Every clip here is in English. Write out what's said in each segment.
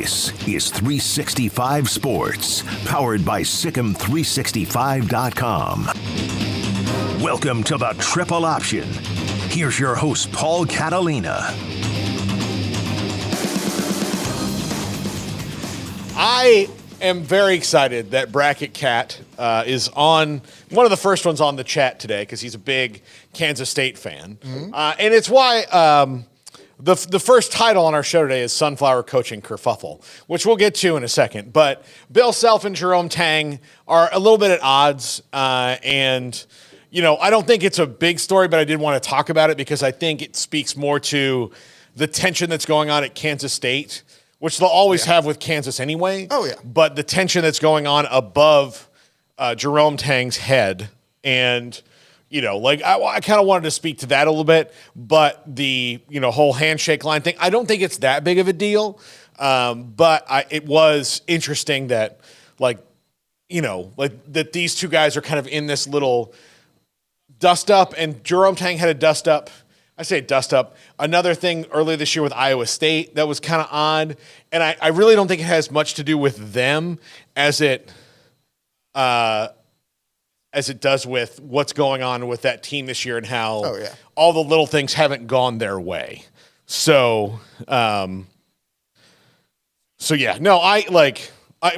This is 365 Sports, powered by Sikkim365.com. Welcome to the Triple Option. Here's your host, Paul Catalina. I am very excited that Bracket Cat is on, one of the first ones on the chat today because he's a big Kansas State fan. And it's why the first title on our show today is Sunflower Coaching Kerfuffle, which we'll get to in a second. But Bill Self and Jerome Tang are a little bit at odds. And, you know, I don't think it's a big story, but I did want to talk about it because I think it speaks more to the tension that's going on at Kansas State, which they'll always have with Kansas anyway. Oh, yeah. But the tension that's going on above Jerome Tang's head. And, you know, like I kind of wanted to speak to that a little bit. But the, you know, whole handshake line thing, I don't think it's that big of a deal. But it was interesting that, like, you know, like that these two guys are kind of in this little dust up. And Jerome Tang had a dust up. I say dust up. Another thing earlier this year with Iowa State that was kind of odd. And I really don't think it has much to do with them as it does with what's going on with that team this year and how all the little things haven't gone their way. So, yeah, no,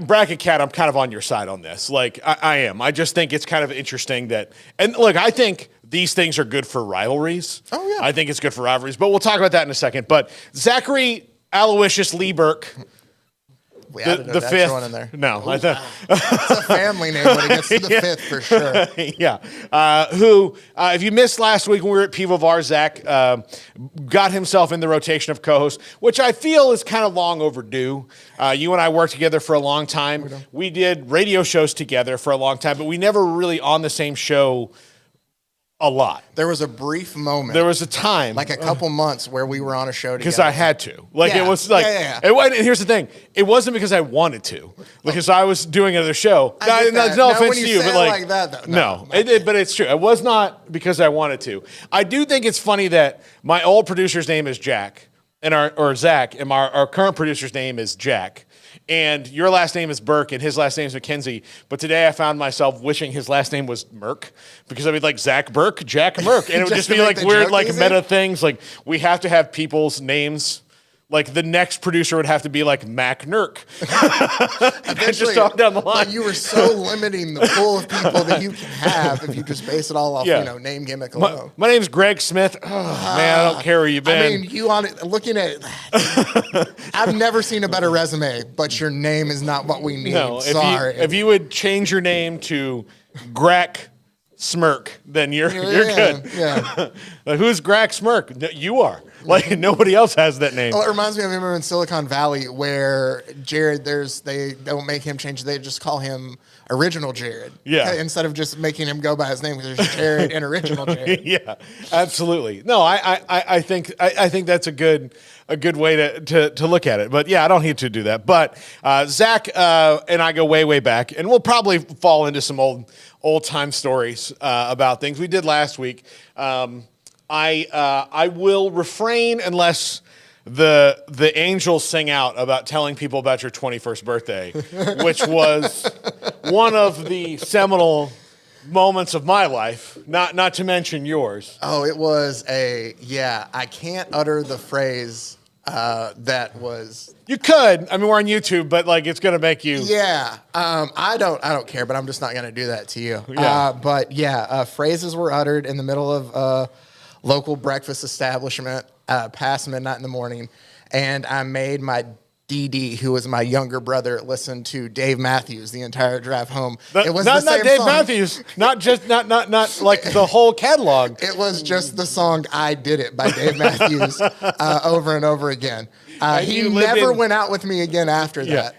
Bracket Cat, I'm kind of on your side on this. Like, I am. I just think it's kind of interesting that, and look, I think these things are good for rivalries. Oh, yeah. I think it's good for rivalries, but we'll talk about that in a second. But Zachary Aloysius Lee Burke, the fifth one in there. No, it's a family name when it gets to the fifth for sure. Yeah. Who, if you missed last week when we were at Pivovar, Zach got himself in the rotation of co-hosts, which I feel is kind of long overdue. You and I worked together for a long time. We did radio shows together for a long time, but we never really on the same show a lot. There was a brief moment. There was a time. Like a couple months where we were on a show together. Because I had to. Like, it was like, It wasn't, here's the thing. It wasn't because I wanted to. Because I was doing another show. No offense to you, but like that, though. But it's true. It was not because I wanted to. I do think it's funny that my old producer's name is Jack, and Zach, and our current producer's name is Jack. And your last name is Burke, and his last name is McKenzie. But today I found myself wishing his last name was Merck, because I'd be like Zach Burke, Jack Merck. And it would just be like weird, like meta things. Like, we have to have people's names. Like, the next producer would have to be like Mac Nurk. Just talk down the line. Like, you were so limiting the pool of people that you can have if you just base it all off, name gimmick alone. My name's Greg Smith. Oh, man, I don't care where you've been. I mean, looking at it, I've never seen a better resume, but your name is not what we need. No, sorry. If you would change your name to Grack Smirk, then you're good. Yeah. Like, who's Grack Smirk? No, you are. Like, nobody else has that name. Well, it reminds me of him in Silicon Valley where Jared, they don't make him change. They just call him Original Jared. Yeah. Instead of just making him go by his name, because there's Jared and Original Jared. Yeah, absolutely. No, I think that's a good way to look at it. But yeah, I don't need to do that. But Zach and I go way back, and we'll probably fall into some old time stories about things we did last week. I will refrain unless the angels sing out about telling people about your 21st birthday, which was one of the seminal moments of my life, not to mention yours. Oh, it was I can't utter the phrase that was. You could. I mean, we're on YouTube, but like, it's gonna make you. Yeah. I don't care, but I'm just not gonna do that to you. Yeah. Phrases were uttered in the middle of local breakfast establishment past midnight in the morning, and I made my DD, who was my younger brother, listen to Dave Matthews the entire drive home. It was not Dave song. Matthews, not like the whole catalog. It was just the song "I Did It" by Dave Matthews over and over again. He never went out with me again after that.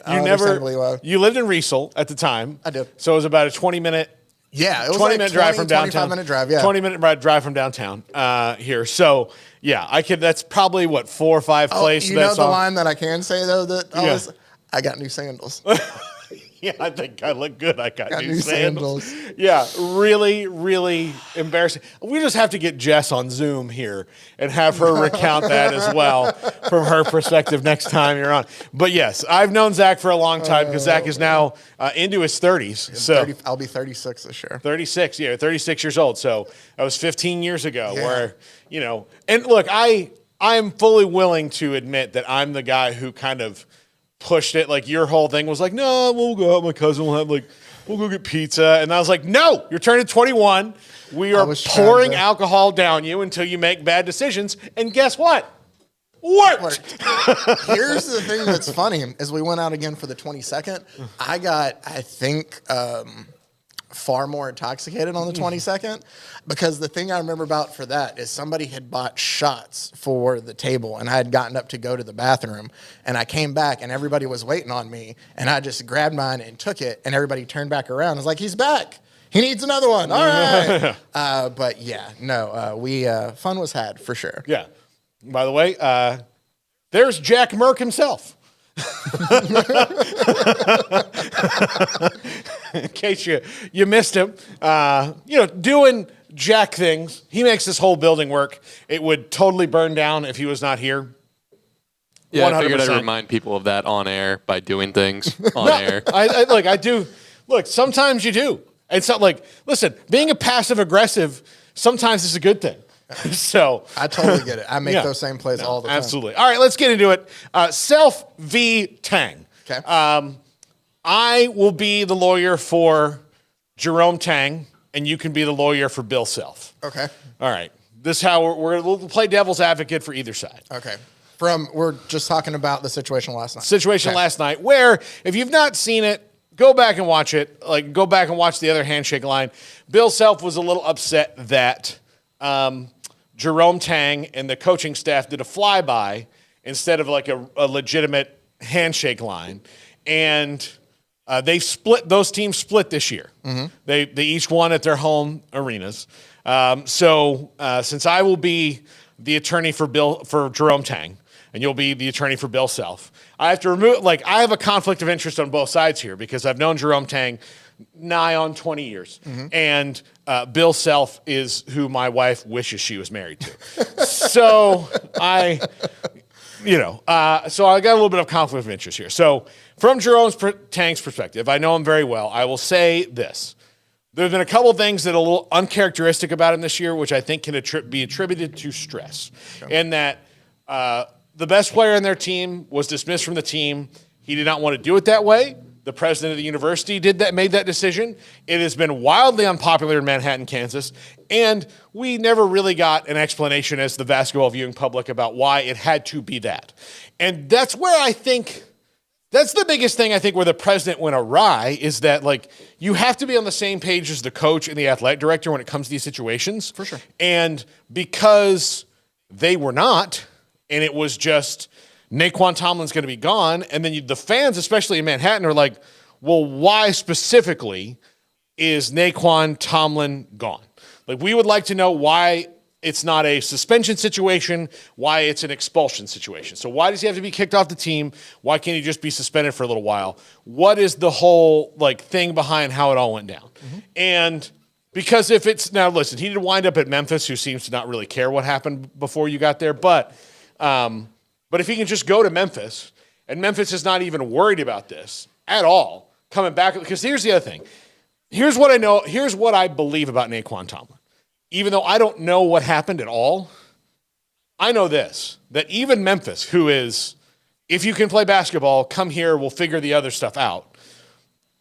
You lived in Riesel at the time. I did. So it was about a 20-minute. Yeah, it was 20-minute drive from downtown. 25-minute drive, yeah. 20-minute drive from downtown here. So, yeah, I could. That's probably, 4 or 5 places. You know the line that I can say, though, I got new sandals. Yeah, I think I look good. I got new sandals. sandals. Yeah, really, really embarrassing. We just have to get Jess on Zoom here and have her recount that as well from her perspective next time you're on. But yes, I've known Zach for a long time because Zach is now into his 30s. So I'll be 36 this year. 36, 36 years old. So that was 15 years ago where, and look, I'm fully willing to admit that I'm the guy who kind of pushed it. Like your whole thing was like, no, we'll go out. My cousin will have we'll go get pizza. And I was like, no, you're turning 21. We are pouring alcohol down you until you make bad decisions. And guess what? Worked. Here's the thing that's funny is we went out again for the 22nd. I got, I think, far more intoxicated on the 22nd because the thing I remember about for that is somebody had bought shots for the table and I had gotten up to go to the bathroom and I came back and everybody was waiting on me and I just grabbed mine and took it and everybody turned back around. I was like, he's back. He needs another one. All right. But yeah, no, fun was had for sure. Yeah. By the way, there's Jack Merck himself. In case you missed him, doing Jack things. He makes this whole building work. It would totally burn down if he was not here. Yeah, 100%. I figured I'd remind people of that on air by doing things on air. I do. Look, sometimes you do. It's not like, listen, being a passive aggressive sometimes is a good thing. So I totally get it. I make those same plays all the time. Absolutely. All right, let's get into it. Self v. Tang. Okay. I will be the lawyer for Jerome Tang, and you can be the lawyer for Bill Self. Okay. All right. This is how we'll play devil's advocate for either side. Okay. We're just talking about the situation last night. Last night, where if you've not seen it, go back and watch it. Go back and watch the other handshake line. Bill Self was a little upset that Jerome Tang and the coaching staff did a flyby instead of like a legitimate handshake line. And those teams split this year. Mm-hmm. They each won at their home arenas. So since I will be the attorney for Jerome Tang, and you'll be the attorney for Bill Self, I have to I have a conflict of interest on both sides here because I've known Jerome Tang nigh on 20 years. Mm-hmm. And Bill Self is who my wife wishes she was married to. So I got a little bit of conflict of interest here. So from Tang's perspective, I know him very well. I will say this. There have been a couple of things that are a little uncharacteristic about him this year, which I think can be attributed to stress. Okay. In that the best player in their team was dismissed from the team. He did not want to do it that way. The president of the university made that decision. It has been wildly unpopular in Manhattan, Kansas, and we never really got an explanation as the basketball viewing public about why it had to be that. And that's where I think that's the biggest thing I think where the president went awry is that you have to be on the same page as the coach and the athletic director when it comes to these situations. For sure. And because they were not, and it was just Naquan Tomlin's going to be gone. And then the fans, especially in Manhattan, are like, well, why specifically is Naquan Tomlin gone? We would like to know why it's not a suspension situation, why it's an expulsion situation. So why does he have to be kicked off the team? Why can't he just be suspended for a little while? What is the whole thing behind how it all went down? Mm-hmm. And because now listen, he did wind up at Memphis, who seems to not really care what happened before you got there, but if he can just go to Memphis, and Memphis is not even worried about this at all, coming back, because here's the other thing. Here's what I know. Here's what I believe about Naquan Tomlin. Even though I don't know what happened at all, I know this, that even Memphis, who is, if you can play basketball, come here, we'll figure the other stuff out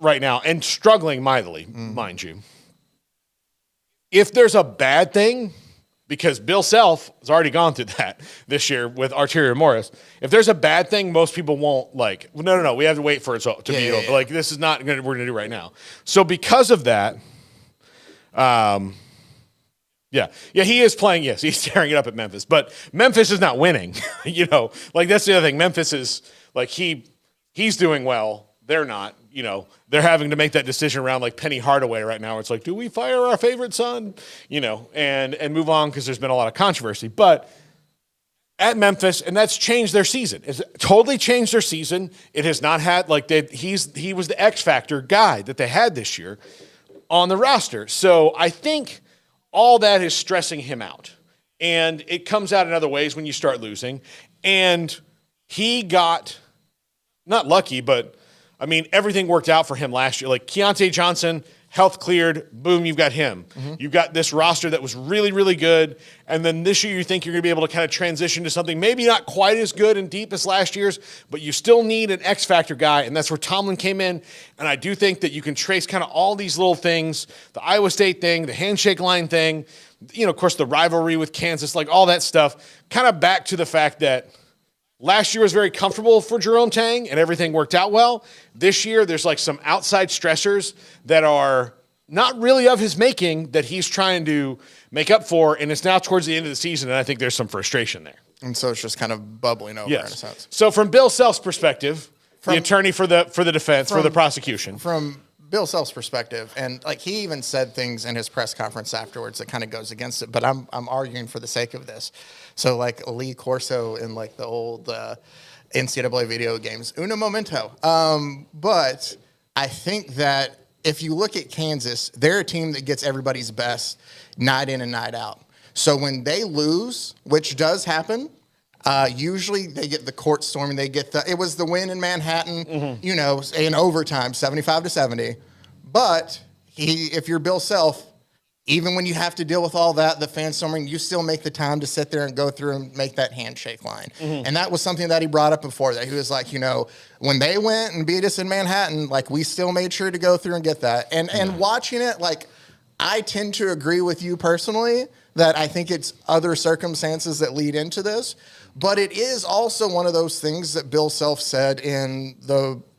right now, and struggling mightily, mind you. If there's a bad thing, because Bill Self has already gone through that this year with Arteria Morris. If there's a bad thing, most people won't no, we have to wait for it to be over. Yeah. This is not we're going to do right now. So because of that, he is playing. Yes, he's tearing it up at Memphis, but Memphis is not winning. That's the other thing. Memphis is he's doing well. They're not. They're having to make that decision around Penny Hardaway right now. It's do we fire our favorite son? And move on because there's been a lot of controversy. But at Memphis, and that's changed their season. It's totally changed their season. It has not had he was the X factor guy that they had this year on the roster. So I think all that is stressing him out, and it comes out in other ways when you start losing. And he got not lucky, but I mean everything worked out for him last year. Like Keontae Johnson. Health cleared, boom, you've got him. Mm-hmm. You've got this roster that was really, really good. And then this year you think you're going to be able to kind of transition to something maybe not quite as good and deep as last year's, but you still need an X factor guy. And that's where Tomlin came in. And I do think that you can trace kind of all these little things, the Iowa State thing, the handshake line thing, of course, the rivalry with Kansas, like all that stuff, kind of back to the fact that last year was very comfortable for Jerome Tang and everything worked out well. This year, there's like some outside stressors that are not really of his making that he's trying to make up for. And it's now towards the end of the season. And I think there's some frustration there. And so it's just kind of bubbling over in a sense. So from Bill Self's perspective, the attorney for the defense, for the prosecution. From Bill Self's perspective, and like he even said things in his press conference afterwards that kind of goes against it, but I'm arguing for the sake of this. So like Lee Corso in like the old NCAA video games, uno momento. But I think that if you look at Kansas, they're a team that gets everybody's best night in and night out. So when they lose, which does happen, usually they get the court storming. It was the win in Manhattan, in overtime, 75-70. But if you're Bill Self, even when you have to deal with all that, the fan storming, you still make the time to sit there and go through and make that handshake line. Mm-hmm. And that was something that he brought up before that. He was like, when they went and beat us in Manhattan, like we still made sure to go through and get that. And watching it, like I tend to agree with you personally that I think it's other circumstances that lead into this. But it is also one of those things that Bill Self said in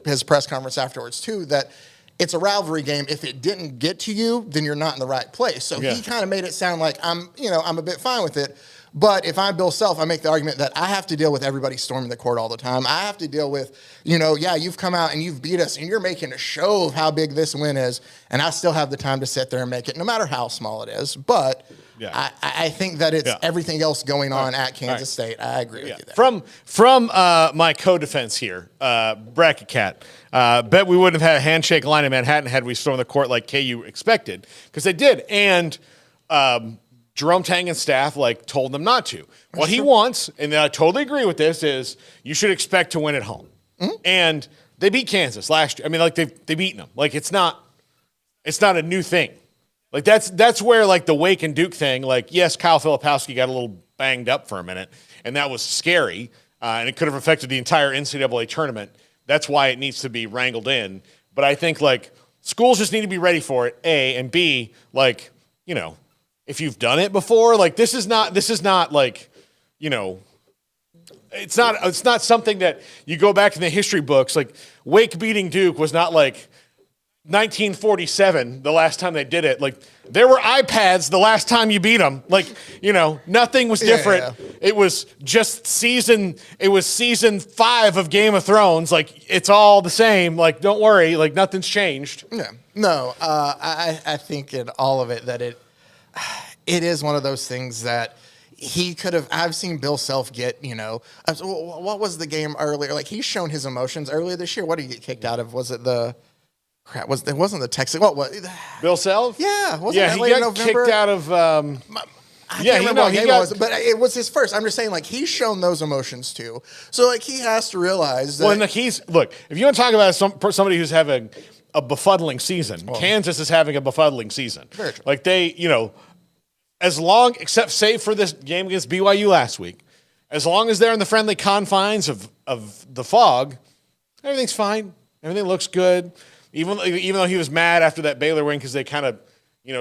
his press conference afterwards too, that it's a rivalry game. If it didn't get to you, then you're not in the right place. So he kind of made it sound like I'm a bit fine with it. But if I'm Bill Self, I make the argument that I have to deal with everybody storming the court all the time. I have to deal with, you've come out and you've beat us and you're making a show of how big this win is. And I still have the time to sit there and make it, no matter how small it is. But I think that it's everything else going on at Kansas State. I agree with you there. From my co-defense here, Bracket Cat, bet we wouldn't have had a handshake line in Manhattan had we stormed the court like KU expected, because they did. And Jerome Tang and staff told them not to. What he wants, and I totally agree with this, is you should expect to win at home. Mm-hmm. And they beat Kansas last year. I mean, they've beaten them. It's not a new thing. That's where the Wake and Duke thing, yes, Kyle Filipowski got a little banged up for a minute, and that was scary, and it could have affected the entire NCAA tournament. That's why it needs to be wrangled in. But I think schools just need to be ready for it, A, and B, if you've done it before, this is not it's not something that you go back in the history books. Wake beating Duke was not 1947, the last time they did it. There were iPads the last time you beat them. Nothing was different. Yeah. It was just season 5 of Game of Thrones. It's all the same. Don't worry. Nothing's changed. Yeah. No, I think in all of it that it is one of those things that he could have. I've seen Bill Self get, what was the game earlier? He's shown his emotions earlier this year. What did he get kicked out of? Was it it wasn't the Texas. What was Bill Self? Yeah, he got kicked out of. I can't remember what game it was, but it was his first. I'm just saying, he's shown those emotions too. So, he has to realize that. Well, look. If you want to talk about somebody who's having a befuddling season, Kansas is having a befuddling season. Very true. Save for this game against BYU last week, as long as they're in the friendly confines of the fog, everything's fine. Everything looks good. Even though he was mad after that Baylor win because they kind of,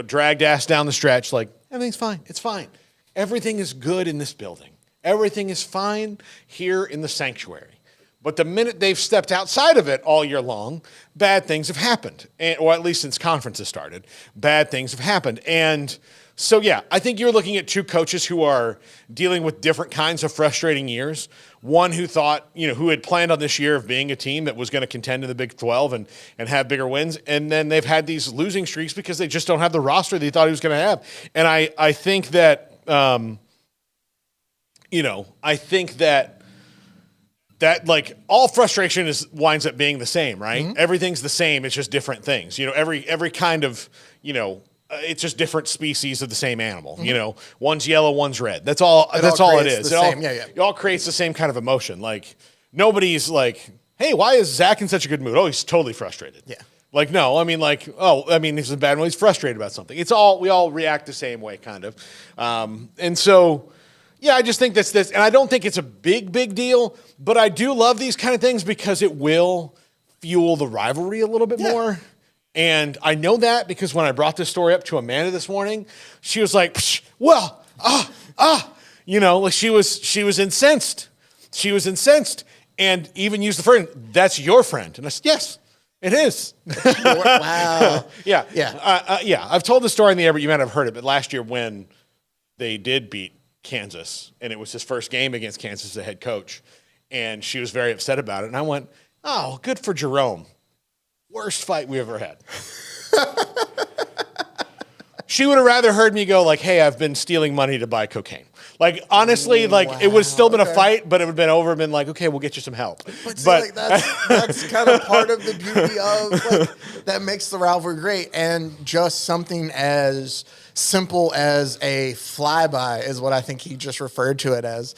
dragged ass down the stretch, everything's fine. It's fine. Everything is good in this building. Everything is fine here in the sanctuary. But the minute they've stepped outside of it all year long, bad things have happened. Or at least since conferences started, bad things have happened. And so, I think you're looking at two coaches who are dealing with different kinds of frustrating years. One who thought, who had planned on this year of being a team that was going to contend in the Big 12 and have bigger wins. And then they've had these losing streaks because they just don't have the roster they thought he was going to have. And I think that I think that like all frustration winds up being the same, right? Mm-hmm. Everything's the same. It's just different things. Every kind of, it's just different species of the same animal. Mm-hmm. One's yellow, one's red. That's all it is. It all creates the same kind of emotion. Like nobody's like, hey, why is Zach in such a good mood? Oh, he's totally frustrated. Yeah. Like, no, I mean, like, he's in a bad mood. He's frustrated about something. We all react the same way, kind of. And so, yeah, I just think that's this. And I don't think it's a big deal, but I do love these kind of things because it will fuel the rivalry a little bit more. And I know that because when I brought this story up to Amanda this morning, she was like, like she was incensed. She was incensed. And even used the phrase, that's your friend. And I said, yes, it is. Wow. Yeah. I've told the story in the air, but you might have heard it. But last year when they did beat Kansas, and it was his first game against Kansas as the head coach, and she was very upset about it. And I went, oh, good for Jerome. Worst fight we ever had. She would have rather heard me go like, hey, I've been stealing money to buy cocaine. Like, honestly, it would have still been a fight, but it would have been over and been like, okay, we'll get you some help. But that's kind of part of the beauty of, that makes the rivalry great. And just something as simple as a flyby is what I think he just referred to it as,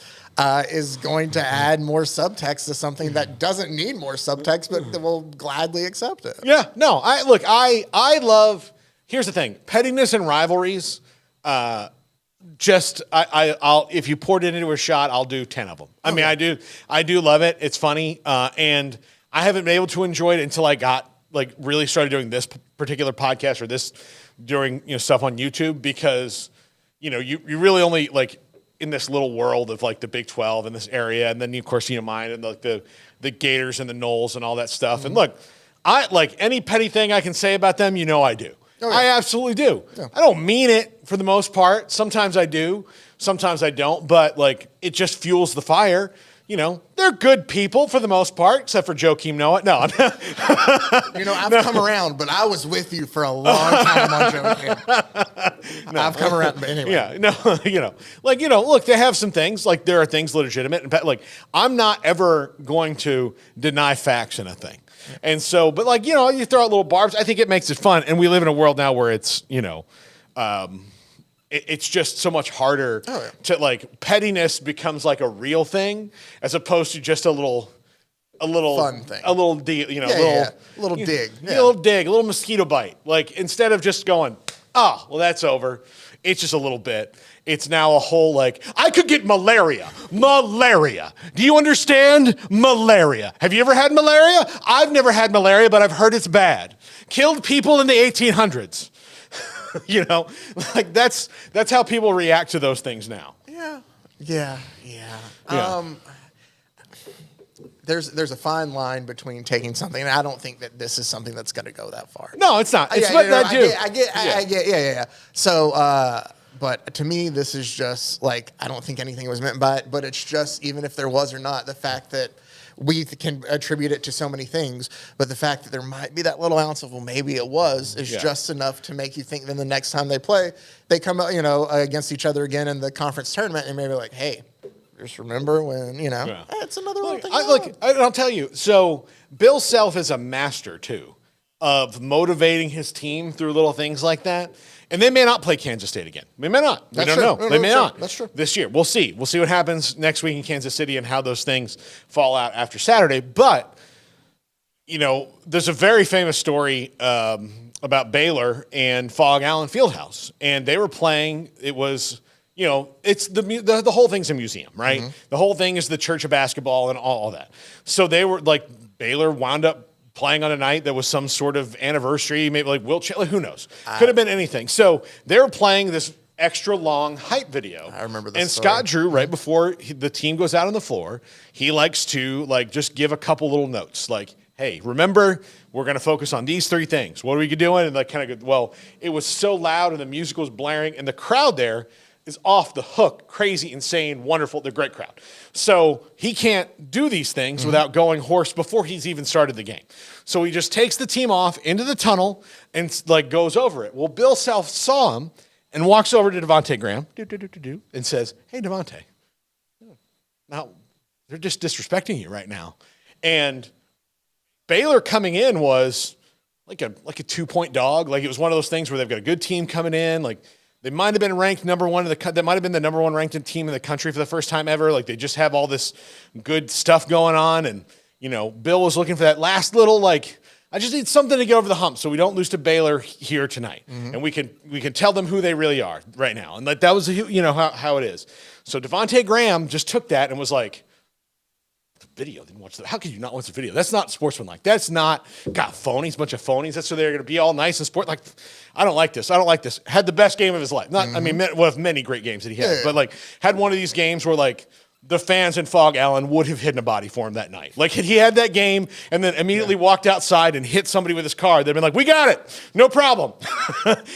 is going to add more subtext to something that doesn't need more subtext, but will gladly accept it. Yeah, no, I love, here's the thing, pettiness and rivalries, I'll if you poured it into a shot, I'll do 10 of them. I mean, I do love it. It's funny. And I haven't been able to enjoy it until I got really started doing this particular podcast or this doing, stuff on YouTube because, you really only in this little world of the Big 12 in this area. And then of course, mine and the Gators and the Knowles and all that stuff. Mm-hmm. And look, I any petty thing I can say about them, I do. Oh, yeah. I absolutely do. Yeah. I don't mean it for the most part. Sometimes I do. Sometimes I don't. But it just fuels the fire. They're good people for the most part, except for Joakim Noah. No. I've come around, but I was with you for a long time on Joakim. I've come around, but anyway. Yeah. No. Look, they have some things. There are things legitimate. And I'm not ever going to deny facts in a thing. And so, but you throw out little barbs. I think it makes it fun. And we live in a world now where it's, it's just so much harder to pettiness becomes a real thing as opposed to just a little fun thing, a little deal, little dig, a little dig, a little mosquito bite. Instead of just going, well, that's over. It's just a little bit. It's now a whole I could get malaria. Malaria. Do you understand? Malaria. Have you ever had malaria? I've never had malaria, but I've heard it's bad. Killed people in the 1800s. That's how people react to those things now. Yeah. There's a fine line between taking something, and I don't think that this is something that's going to go that far. No, it's not. It's what that do. I get. So, but to me, this is just I don't think anything was meant by it, but it's just, even if there was or not, the fact that we can attribute it to so many things, but the fact that there might be that little ounce of, well, maybe it was, is just enough to make you think then the next time they play, they come out, against each other again in the conference tournament and maybe hey, just remember when, it's another little thing. I'll tell you. So Bill Self is a master too of motivating his team through little things like that. And they may not play Kansas State again. They may not. We don't know. They may not. That's true. This year. We'll see. We'll see what happens next week in Kansas City and how those things fall out after Saturday. But, there's a very famous story about Baylor and Fog Allen Fieldhouse. And they were playing, it was, it's the whole thing's a museum, right? Mm-hmm. The whole thing is the Church of Basketball and all that. So they were Baylor wound up playing on a night that was some sort of anniversary, maybe Wilt Chamberlain, who knows? Could have been anything. So they were playing this extra long hype video. I remember this. And Scott Drew, right before the team goes out on the floor, he likes to just give a couple little notes, hey, remember, we're going to focus on these three things. What are we doing? And kind of go, well, it was so loud and the music was blaring and the crowd there is off the hook, crazy, insane, wonderful. They're a great crowd. So he can't do these things without going hoarse before he's even started the game. So he just takes the team off into the tunnel and goes over it. Well, Bill Self saw him and walks over to Devontae Graham and says, hey, Devontae, now they're just disrespecting you right now. And Baylor coming in was like a 2-point dog. Like it was one of those things where they've got a good team coming in. Like they might have been ranked number one that might have been the number one ranked team in the country for the first time ever. Like they just have all this good stuff going on. And, Bill was looking for that last little, I just need something to get over the hump so we don't lose to Baylor here tonight. Mm-hmm. And we can tell them who they really are right now. And that was, how it is. So Devontae Graham just took that and was like, video, didn't watch that. How could you not watch the video? That's not sportsmanlike. That's not, phonies, bunch of phonies. That's so they're going to be all nice and sport. Like, I don't like this. Had the best game of his life. Not, one of many great games that he had, but had one of these games where the fans in Fog Allen would have hidden a body for him that night. Like, had he had that game and then immediately walked outside and hit somebody with his car, they'd been like, we got it. No problem.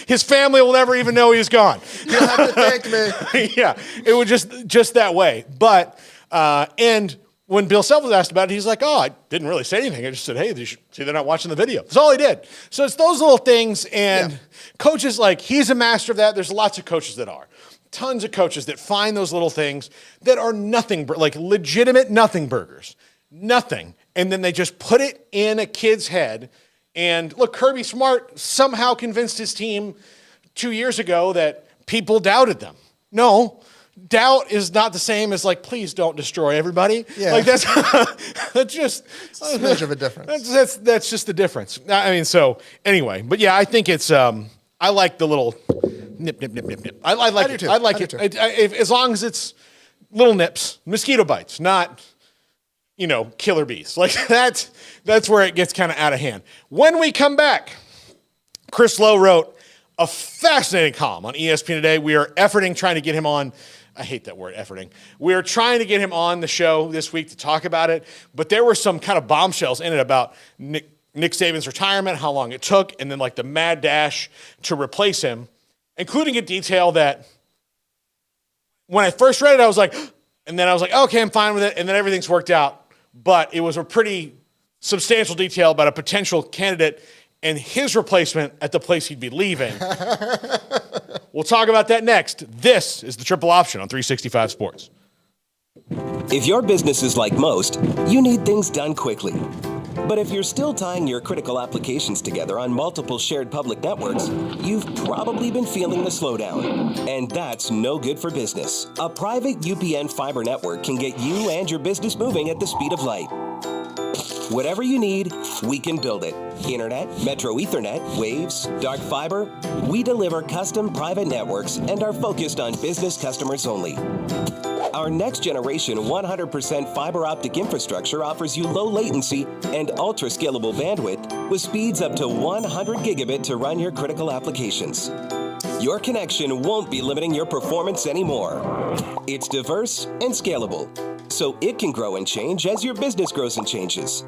His family will never even know he's gone. You don't have to thank me. Yeah, it was just that way. But, and when Bill Self was asked about it, he's like, I didn't really say anything. I just said, hey, you should see they're not watching the video. That's all he did. So it's those little things. And coaches, he's a master of that. There's lots of coaches that are. Tons of coaches that find those little things that are nothing, legitimate nothing burgers. Nothing. And then they just put it in a kid's head. And look, Kirby Smart somehow convinced his team 2 years ago that people doubted them. No. Doubt is not the same as please don't destroy everybody. Yeah. That's just a smidge of a difference. That's just the difference. So anyway, but yeah, I think it's I like the little nip. I like it. I like it. As long as it's little nips, mosquito bites, not killer bees. That's where it gets kind of out of hand. When we come back, Chris Lowe wrote a fascinating column on ESPN Today. We are trying to get him on. I hate that word, efforting. We're trying to get him on the show this week to talk about it, but there were some kind of bombshells in it about Nick Saban's retirement, how long it took, and then the mad dash to replace him, including a detail that when I first read it, I was like, and then I was like, okay, I'm fine with it, and then everything's worked out. But it was a pretty substantial detail about a potential candidate and his replacement at the place he'd be leaving. We'll talk about that next. This is the Triple Option on 365 Sports. If your business is like most, you need things done quickly. But if you're still tying your critical applications together on multiple shared public networks, you've probably been feeling the slowdown. And that's no good for business. A private UPN fiber network can get you and your business moving at the speed of light. Whatever you need, we can build it. Internet, Metro Ethernet, Waves, dark fiber. We deliver custom private networks and are focused on business customers only. Our next generation 100% fiber optic infrastructure offers you low latency and ultra scalable bandwidth with speeds up to 100 gigabit to run your critical applications. Your connection won't be limiting your performance anymore. It's diverse and scalable, so it can grow and change as your business grows and changes.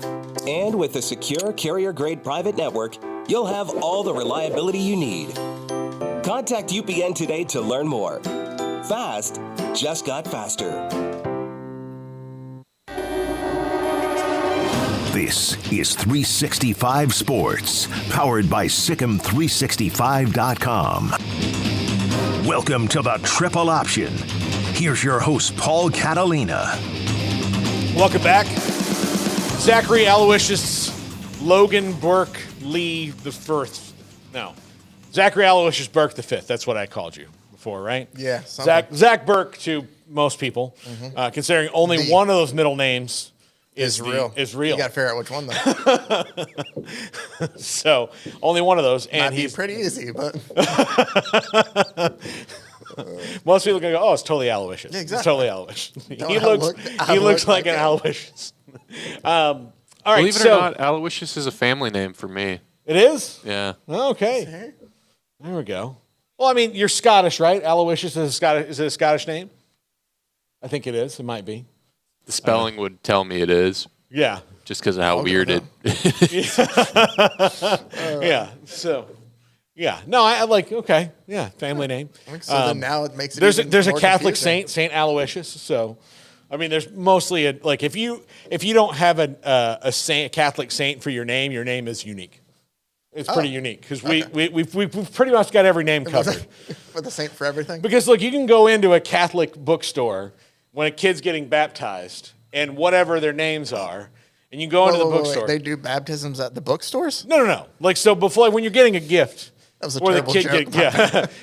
And with a secure carrier-grade private network, you'll have all the reliability you need. Contact UPN today to learn more. Fast just got faster. This is 365 Sports, powered by Sikkim365.com. Welcome to the Triple Option. Here's your host, Paul Catalina. Welcome back. Zachary Aloysius, Logan Burke Lee the first. No, Zachary Aloysius Burke the fifth. That's what I called you before, right? Yeah. Zach Burke to most people, considering only one of those middle names is real. You got to figure out which one though. So only one of those, and he's pretty easy, but. Most people are going to go, it's totally Aloysius. Yeah, exactly. It's totally Aloysius. He looks like an Aloysius. All right, believe it or not, Aloysius is a family name for me. It is? Yeah. Okay. There we go. Well, I mean, you're Scottish, right? Aloysius is it a Scottish name? I think it is. It might be. The spelling would tell me it is. Yeah. Just because of how weird it is. Yeah. So... Yeah, no, I like, okay, yeah, family name. So then now it makes it there's even a more Catholic confusing. Saint Aloysius. So, I mean, there's mostly if you don't have a Catholic saint for your name is unique. It's pretty unique because we've pretty much got every name covered. With a saint for everything. Because look, you can go into a Catholic bookstore when a kid's getting baptized and whatever their names are, and you go into the bookstore. They do baptisms at the bookstores? No. Like, so before, when you're getting a gift. That was a terrible joke.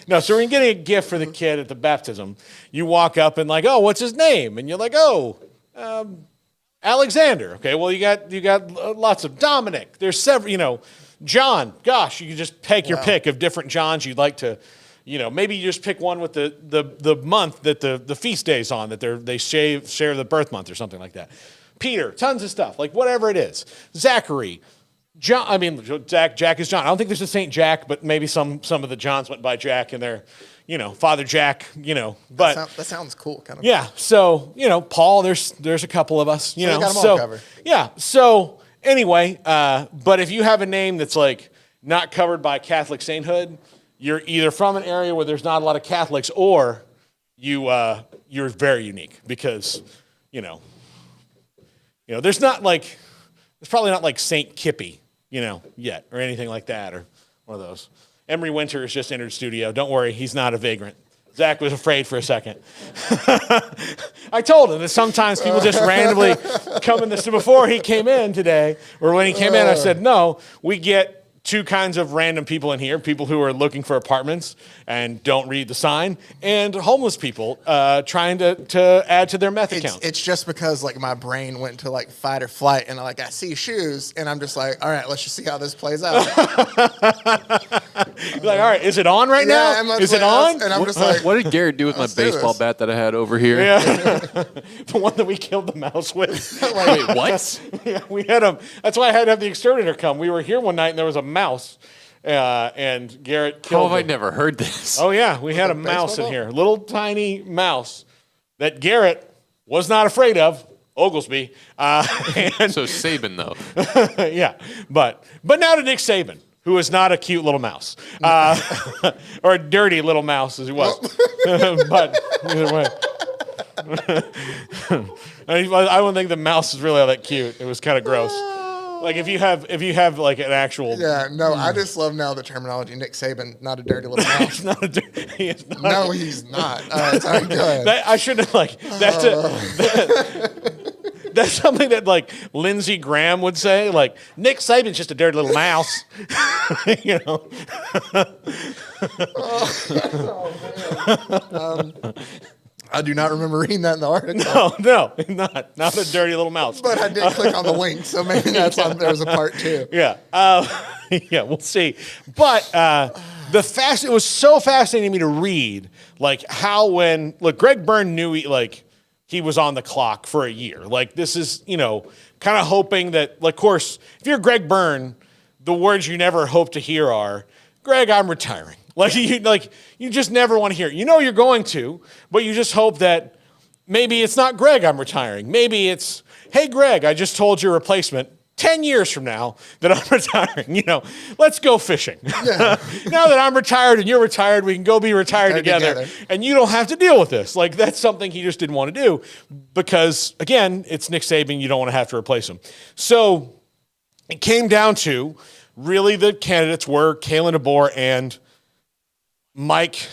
No, so when you're getting a gift for the kid at the baptism, you walk up and like, oh, what's his name? And you're like, Alexander. Okay, well, you got lots of Dominic. There's several, John. Gosh, you can just take your pick of different Johns you'd like to, maybe you just pick one with the month that the feast day's on, that they share the birth month or something like that. Peter, tons of stuff, like whatever it is. Zachary. Jack is John. I don't think there's a Saint Jack, but maybe some of the Johns went by Jack and they're, Father Jack, but that sounds cool, kind of. Yeah. So, Paul, there's a couple of us, They got them all covered. Yeah. So anyway, but if you have a name that's like not covered by Catholic sainthood, you're either from an area where there's not a lot of Catholics, or you're very unique because, there's probably not like Saint Kippy, yet, or anything like that, or one of those. Emery Winter has just entered studio. Don't worry, he's not a vagrant. Zach was afraid for a second. I told him that sometimes people just randomly come in this. Before he came in today, or when he came in, I said, no, we get two kinds of random people in here: people who are looking for apartments and don't read the sign, and homeless people trying to add to their meth account. It's just because like my brain went to like fight or flight, and I see shoes, and I'm just like, all right, let's just see how this plays out. You're like, all right, is it on right now? Is it on? And I'm just like, what did Garrett do with my baseball bat that I had over here? Yeah. The one that we killed the mouse with. Wait, what? Yeah, we had him. That's why I had to have the exterminator come. We were here one night and there was a mouse, and Garrett killed How have I never heard this? Oh, yeah. We had a mouse in here. Little tiny mouse that Garrett was not afraid of. Oglesby. So Saban, though. Yeah. But now to Nick Saban, who is not a cute little mouse. Or a dirty little mouse, as he was. But either way. I don't think the mouse is really all that cute. It was kind of gross. Like if you have like an actual. Yeah, no, I just love now the terminology. Nick Saban, not a dirty little mouse. He's not a he is not. No, he's not. Sorry, go ahead. I shouldn't have like that's something that like Lindsey Graham would say. Like Nick Saban's just a dirty little mouse. I do not remember reading that in the article. No, not a dirty little mouse. But I did click on the link, so maybe that's on. There's a part 2. Yeah, yeah, we'll see. But it was so fascinating to me to read, like how Greg Byrne knew he was on the clock for a year. Like this is kind of hoping that, of course, if you're Greg Byrne, the words you never hope to hear are, Greg, I'm retiring. You just never want to hear it. You're going to, but you just hope that maybe it's not Greg, I'm retiring. Maybe it's, hey, Greg, I just told your replacement 10 years from now that I'm retiring. Let's go fishing. Yeah. Now that I'm retired and you're retired, we can go be retired together. And you don't have to deal with this. Like, that's something he just didn't want to do because, again, it's Nick Saban. You don't want to have to replace him. So it came down to really the candidates were Kalen DeBoer and Mike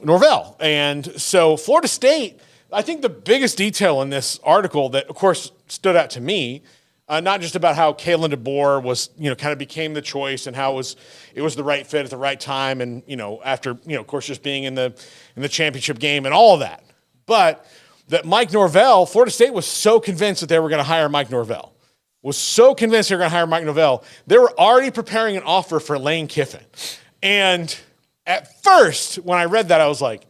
Norvell. And so Florida State, I think the biggest detail in this article that, of course, stood out to me, not just about how Kalen DeBoer was, kind of became the choice and how it was the right fit at the right time. And, after, of course, just being in the championship game and all of that. But that Mike Norvell, Florida State was so convinced that they were going to hire Mike Norvell. Was so convinced they were going to hire Mike Norvell. They were already preparing an offer for Lane Kiffin. And at first, when I read that, I was like,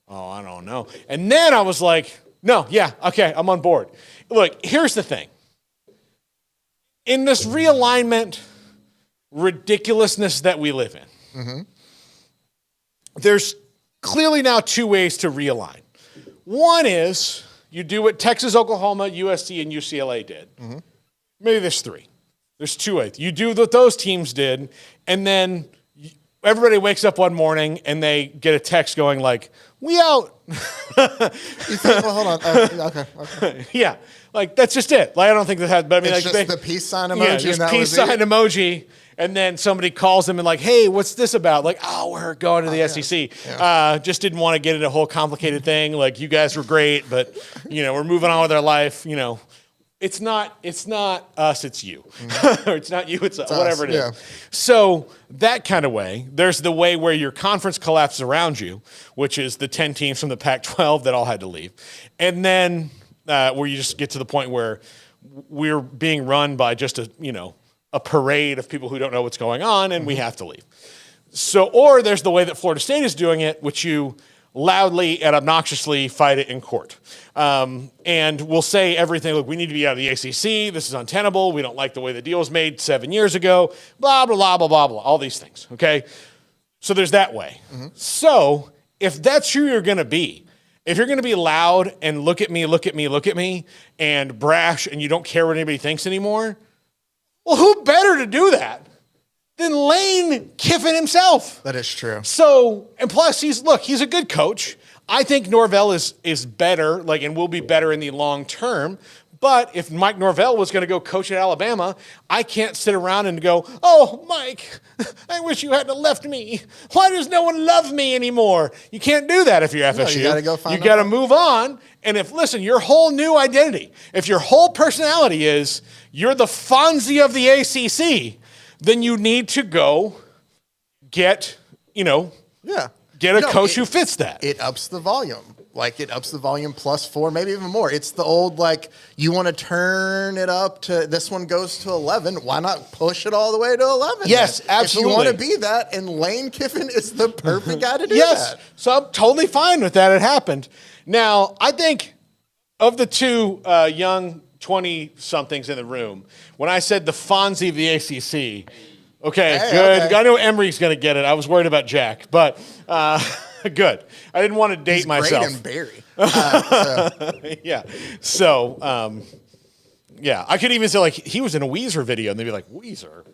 oh, I don't know. And then I was like, no, yeah, okay, I'm on board. Look, here's the thing. In this realignment ridiculousness that we live in, there's clearly now 2 ways to realign. One is you do what Texas, Oklahoma, USC, and UCLA did. Maybe there's 3. There's 2 ways. You do what those teams did, and then everybody wakes up one morning and they get a text going like, we out. You think, well, hold on. Okay. Yeah, like that's just it. Like I don't think that has. But I mean, It's like just the peace sign emoji. yeah, just and that peace was sign it? emoji, and then somebody calls them and like, hey, what's this about? Like, oh, we're going to the SEC. Yeah. Just didn't want to get into a whole complicated thing. Like you guys were great, but we're moving on with our life. It's not us, it's you. Or it's not you, it's whatever it is. Yeah. So that kind of way, there's the way where your conference collapses around you, which is the 10 teams from the Pac-12 that all had to leave. And then where you just get to the point where we're being run by just a parade of people who don't know what's going on and we have to leave. So, or there's the way that Florida State is doing it, which you loudly and obnoxiously fight it in court. And we'll say everything, look, we need to be out of the ACC. This is untenable. We don't like the way the deal was made 7 years ago, blah, blah, blah, blah, blah, blah, all these things, okay? So there's that way. Mm-hmm. So if that's who you're going to be, if you're going to be loud and look at me, and brash and you don't care what anybody thinks anymore, well, who better to do that than Lane Kiffin himself? That is true. So, and plus, he's a good coach. I think Norvell is better, and will be better in the long term. But if Mike Norvell was going to go coach at Alabama, I can't sit around and go, oh, Mike, I wish you hadn't left me. Why does no one love me anymore? You can't do that if you're FSU. No, you got to go find You got to move on. And listen, your whole new identity, if your whole personality is you're the Fonzie of the ACC, then you need to go get a coach who fits that. It ups the volume. It ups the volume +4, maybe even more. It's the old, you want to turn it up to, this one goes to 11. Why not push it all the way to 11? Yes, then? absolutely. If you want to be that, and Lane Kiffin is the perfect guy to do yes. that. So I'm totally fine with that. It happened. Now, I think of the two young 20-somethings in the room, when I said the Fonzie of the ACC, okay, good. Okay. I know Emery's going to get it. I was worried about Jack, but good. I didn't want to date He's myself. Great and Barry. Yeah. So, yeah, I could even say he was in a Weezer video, and they'd be like, Weezer.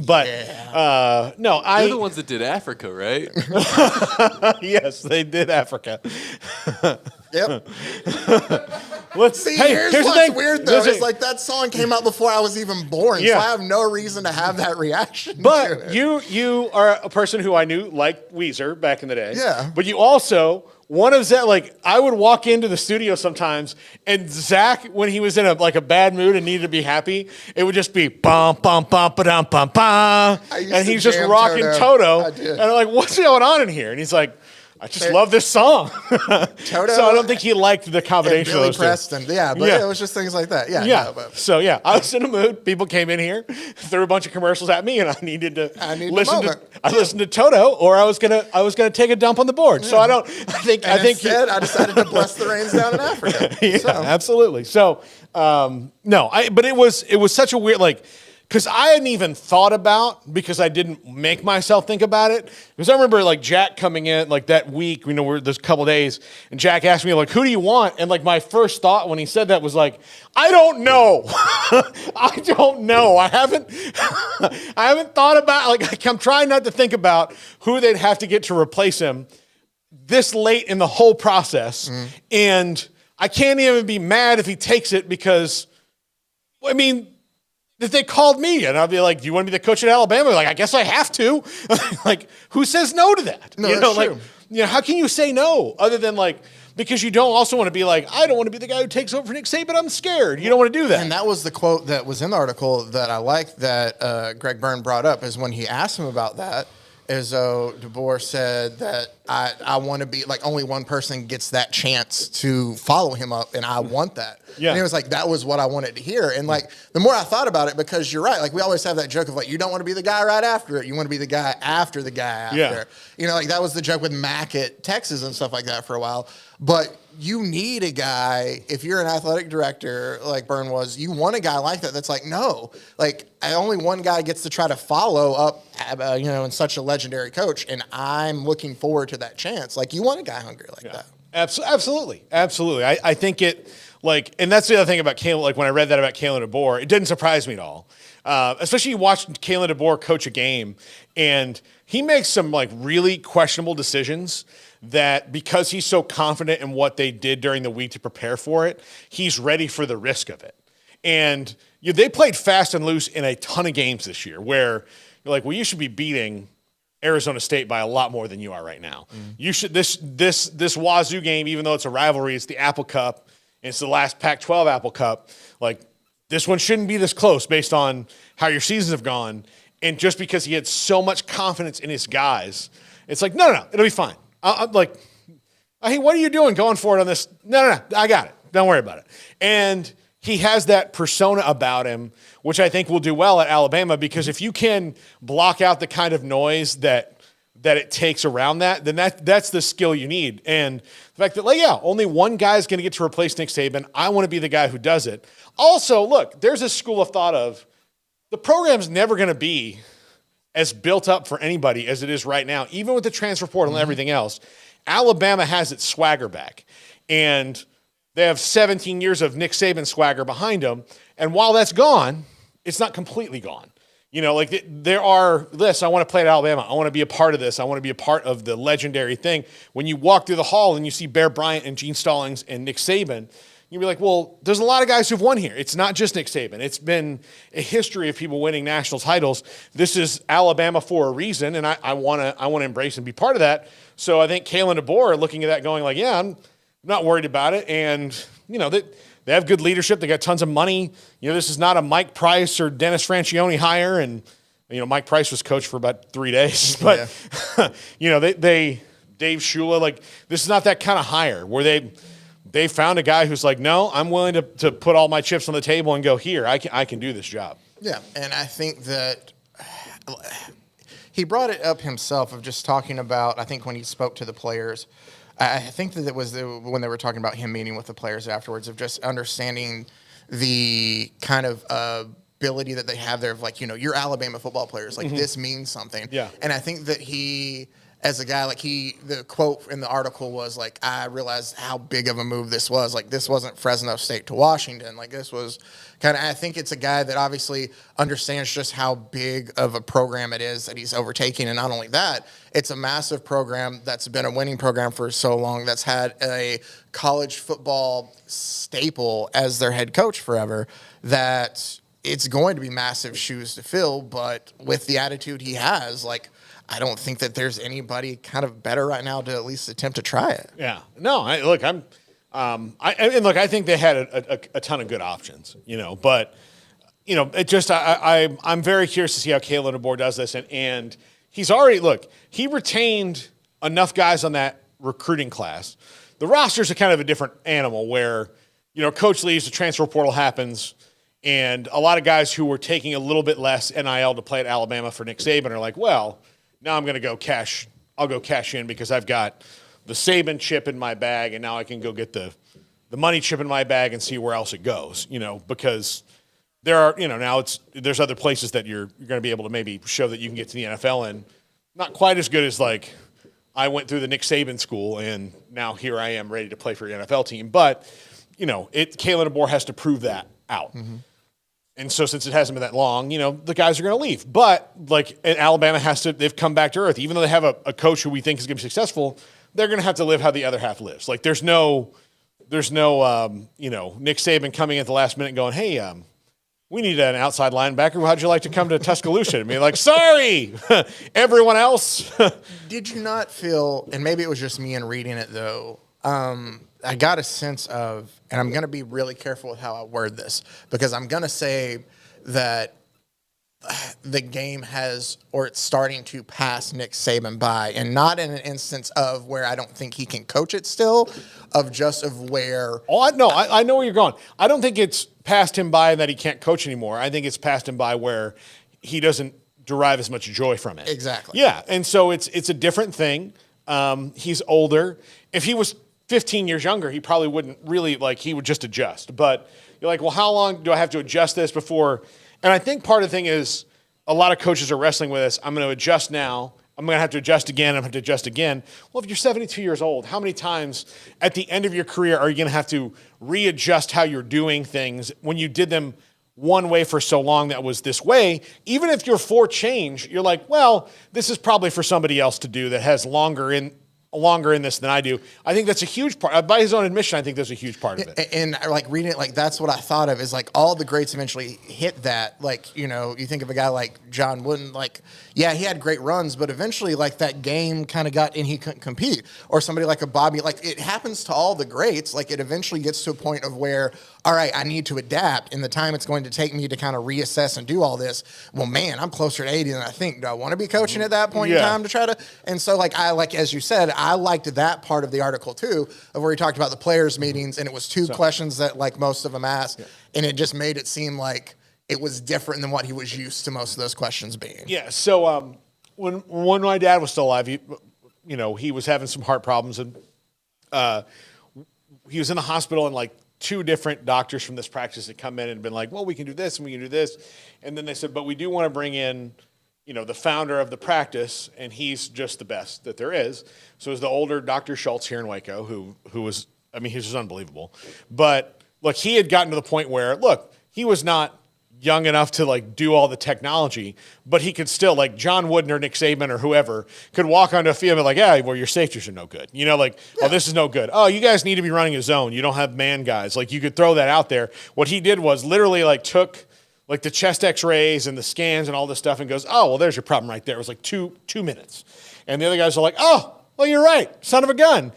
But no, they're the ones that did Africa, right? Yes, they did Africa. Yep. Let's see. Here's what's the thing. weird though. It's that song came out before I was even born, so I have no reason to have that reaction. But you are a person who I knew liked Weezer back in the day. Yeah. But you also one of Zach, I would walk into the studio sometimes, and Zach, when he was in a bad mood and needed to be happy, it would just be bum bum bum ba dum bum bum, and he's just rocking Toto. And I'm like, what's going on in here? And he's like, I just love this song. Toto, so I don't think he liked the combination of those Preston. two. Yeah, but it was just things like that. Yeah. Yeah. So I was in a mood. People came in here, threw a bunch of commercials at me, and I needed to listen to. I listened to Toto, or I was gonna take a dump on the board. Yeah. So I think instead I decided to bless the rains down in Africa. Yeah, absolutely. So but it was such a weird because I hadn't even thought about, because I didn't make myself think about it. Because I remember Jack coming in that week, we're this couple days, and Jack asked me who do you want? And my first thought when he said that was I don't know. I don't know. I haven't thought about I'm trying not to think about who they'd have to get to replace him this late in the whole process. And I can't even be mad if he takes it, because if they called me and I'd be like, do you want to be the coach at Alabama? I guess I have to. Who says no to that? No, that's true. How can you say no other than because you don't also want to be I don't want to be the guy who takes over for Nick Saban. I'm scared. You don't want to do that. And that was the quote that was in the article that I liked that Greg Byrne brought up, is when he asked him about that, as though DeBoer said that I want to be only one person gets that chance to follow him up, and I want that. Yeah. And he was that was what I wanted to hear. And the more I thought about it, because you're right, we always have that joke of you don't want to be the guy right after it. You want to be the guy after the guy after. Yeah. That was the joke with Mac at Texas and stuff like that for a while. But you need a guy, if you're an athletic director like Byrne was, you want a guy like that that's no. Only one guy gets to try to follow up, in such a legendary coach, and I'm looking forward to that chance. You want a guy hungry like that. Absolutely. I think it, Like, and that's the other thing about Kalen. Like when I read that about Kalen DeBoer, it didn't surprise me at all. Especially you watch Kalen DeBoer coach a game, and he makes some like really questionable decisions that because he's so confident in what they did during the week to prepare for it, he's ready for the risk of it. And they played fast and loose in a ton of games this year where you're like, well, you should be beating Arizona State by a lot more than you are right now. You should this Wazoo game, even though it's a rivalry, it's the Apple Cup, and it's the last Pac-12 Apple Cup. Like this one shouldn't be this close based on how your seasons have gone. And just because he had so much confidence in his guys, it's like, no, it'll be fine. I'm like, hey, what are you doing going for it on this? No, I got it. Don't worry about it. And he has that persona about him, which I think will do well at Alabama, because if you can block out the kind of noise that it takes around that, then that's the skill you need. And the fact that, like, yeah, only one guy is going to get to replace Nick Saban. I want to be the guy who does it. Also, look, there's a school of thought of the program's never going to be as built up for anybody as it is right now, even with the transfer portal and everything else. Alabama has its swagger back. And they have 17 years of Nick Saban swagger behind them. And while that's gone, it's not completely gone. Like there are lists. I want to play at Alabama. I want to be a part of this. I want to be a part of the legendary thing. When you walk through the hall and you see Bear Bryant and Gene Stallings and Nick Saban, you'll be like, well, there's a lot of guys who've won here. It's not just Nick Saban. It's been a history of people winning national titles. This is Alabama for a reason, and I want to embrace and be part of that. So I think Kalen DeBoer are looking at that going like, yeah, I'm not worried about it. And, they have good leadership. They got tons of money. This is not a Mike Price or Dennis Franchione hire. And, Mike Price was coach for about 3 days. But, Dave Shula, like, this is not that kind of hire where they found a guy who's like, no, I'm willing to put all my chips on the table and go, here, I can do this job. Yeah, and I think that he brought it up himself of just talking about, I think when he spoke to the players, I think that it was when they were talking about him meeting with the players afterwards, of just understanding the kind of ability that they have there of like, you're Alabama football players. Like this means something. Yeah. And I think that he, as a guy, like the quote in the article was like, I realized how big of a move this was. Like this wasn't Fresno State to Washington. Like this was kind of, I think it's a guy that obviously understands just how big of a program it is that he's overtaking. And not only that, it's a massive program that's been a winning program for so long, that's had a college football staple as their head coach forever, that it's going to be massive shoes to fill. But with the attitude he has, like, I don't think that there's anybody kind of better right now to at least attempt to try it. Yeah. No, I think they had a ton of good options, but, it just, I'm very curious to see how Kalen DeBoer does this. And he's already, he retained enough guys on that recruiting class. The rosters are kind of a different animal where, coach leaves, the transfer portal happens, and a lot of guys who were taking a little bit less NIL to play at Alabama for Nick Saban are like, well, now I'm going to go cash. I'll go cash in because I've got the Saban chip in my bag, and now I can go get the money chip in my bag and see where else it goes. Because there are, now there's other places that you're going to be able to maybe show that you can get to the NFL in. Not quite as good as like I went through the Nick Saban school and now here I am ready to play for your NFL team. But Kalen DeBoer has to prove that out. Mm-hmm. And so since it hasn't been that long, the guys are going to leave. But, and Alabama they've come back to earth. Even though they have a coach who we think is going to be successful, they're going to have to live how the other half lives. Like, there's no Nick Saban coming at the last minute and going, hey, we need an outside linebacker. How'd you like to come to Tuscaloosa? And be like, sorry, everyone else. Did you not feel, and maybe it was just me in reading it, though, I got a sense of, and I'm going to be really careful with how I word this, because I'm going to say that the game has, or it's starting to pass Nick Saban by, and not in an instance of where I don't think he can coach it still, of where. I know where you're going. I don't think it's passed him by that he can't coach anymore. I think it's passed him by where he doesn't derive as much joy from it. Exactly. Yeah, and so it's a different thing. He's older. If he was 15 years younger, he probably wouldn't really, he would just adjust. But you're like, well, how long do I have to adjust this before? And I think part of the thing is a lot of coaches are wrestling with this. I'm going to adjust now. I'm going to have to adjust again. I'm going to have to adjust again. Well, if you're 72 years old, how many times at the end of your career are you going to have to readjust how you're doing things when you did them one way for so long that was this way? Even if you're for change, you're like, well, this is probably for somebody else to do that has longer in this than I do. I think that's a huge part. By his own admission, I think that's a huge part of it. And like reading it, like that's what I thought of is like all the greats eventually hit that. Like, you know, you think of a guy like John Wooden, like, yeah, he had great runs, but eventually like that game kind of got and he couldn't compete. Or somebody like a Bobby, like it happens to all the greats. Like it eventually gets to a point of where, all right, I need to adapt in the time it's going to take me to kind of reassess and do all this. Well, man, I'm closer to 80 than I think. Do I want to be coaching at that point in time to try to? And so like, as you said, I liked that part of the article too, of where he talked about the players meetings and it was two questions that like most of them asked. And it just made it seem like it was different than what he was used to most of those questions being. Yeah. So when my dad was still alive, he was having some heart problems and he was in the hospital and like 2 different doctors from this practice had come in and been like, well, we can do this and we can do this. And then they said, but we do want to bring in, the founder of the practice, and he's just the best that there is. So it was the older Dr. Schultz here in Waco, who was, he was just unbelievable. But look, he had gotten to the point where, look, he was not young enough to like do all the technology, but he could still, like John Wooden or Nick Saban or whoever could walk onto a field and be like, yeah, well, your safeties are no good. Oh, this is no good. Oh, you guys need to be running a zone. You don't have man guys. Like you could throw that out there. What he did was literally like took like the chest x-rays and the scans and all this stuff and goes, oh, well, there's your problem right there. It was like two minutes. And the other guys are like, oh, well, you're right. Son of a gun.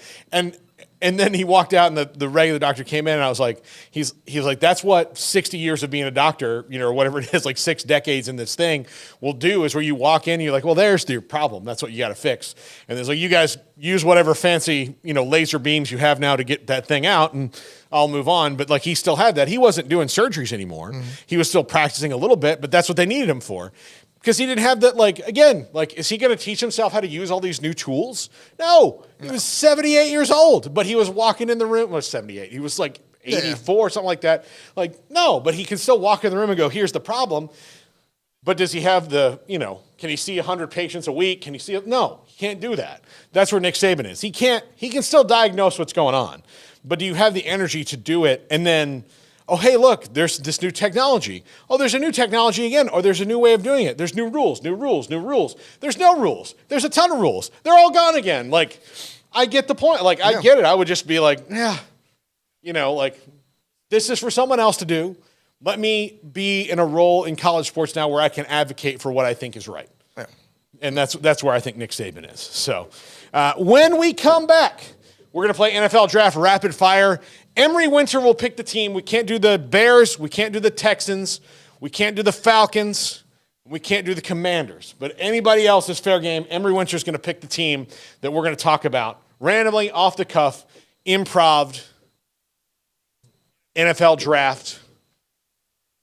And then he walked out and the regular doctor came in and I was like, he was like, that's what 60 years of being a doctor, or whatever it is, like 6 decades in this thing will do, is where you walk in and you're like, well, there's your problem. That's what you got to fix. And there's like, you guys use whatever fancy, laser beams you have now to get that thing out and I'll move on. But like he still had that. He wasn't doing surgeries anymore. Mm-hmm. He was still practicing a little bit, but that's what they needed him for. Because he didn't have that, is he going to teach himself how to use all these new tools? No. He was 78 years old, but he was walking in the room. Well, 78. He was like 84, something like that. Like, no, but he can still walk in the room and go, here's the problem. But does he have can he see 100 patients a week? Can he see it? No, he can't do that. That's where Nick Saban is. He can still diagnose what's going on. But do you have the energy to do it and then, oh, hey, look, there's this new technology. Oh, there's a new technology again. Or there's a new way of doing it. There's new rules. There's no rules. There's a ton of rules. They're all gone again. Like, I get the point. Like, I get it. I would just be like, this is for someone else to do. Let me be in a role in college sports now where I can advocate for what I think is right. Yeah. And that's where I think Nick Saban is. So when we come back, we're going to play NFL Draft Rapid Fire. Emory Winter will pick the team. We can't do the Bears. We can't do the Texans. We can't do the Falcons. We can't do the Commanders. But anybody else is fair game. Emory Winter is going to pick the team that we're going to talk about. Randomly, off the cuff, improv, NFL Draft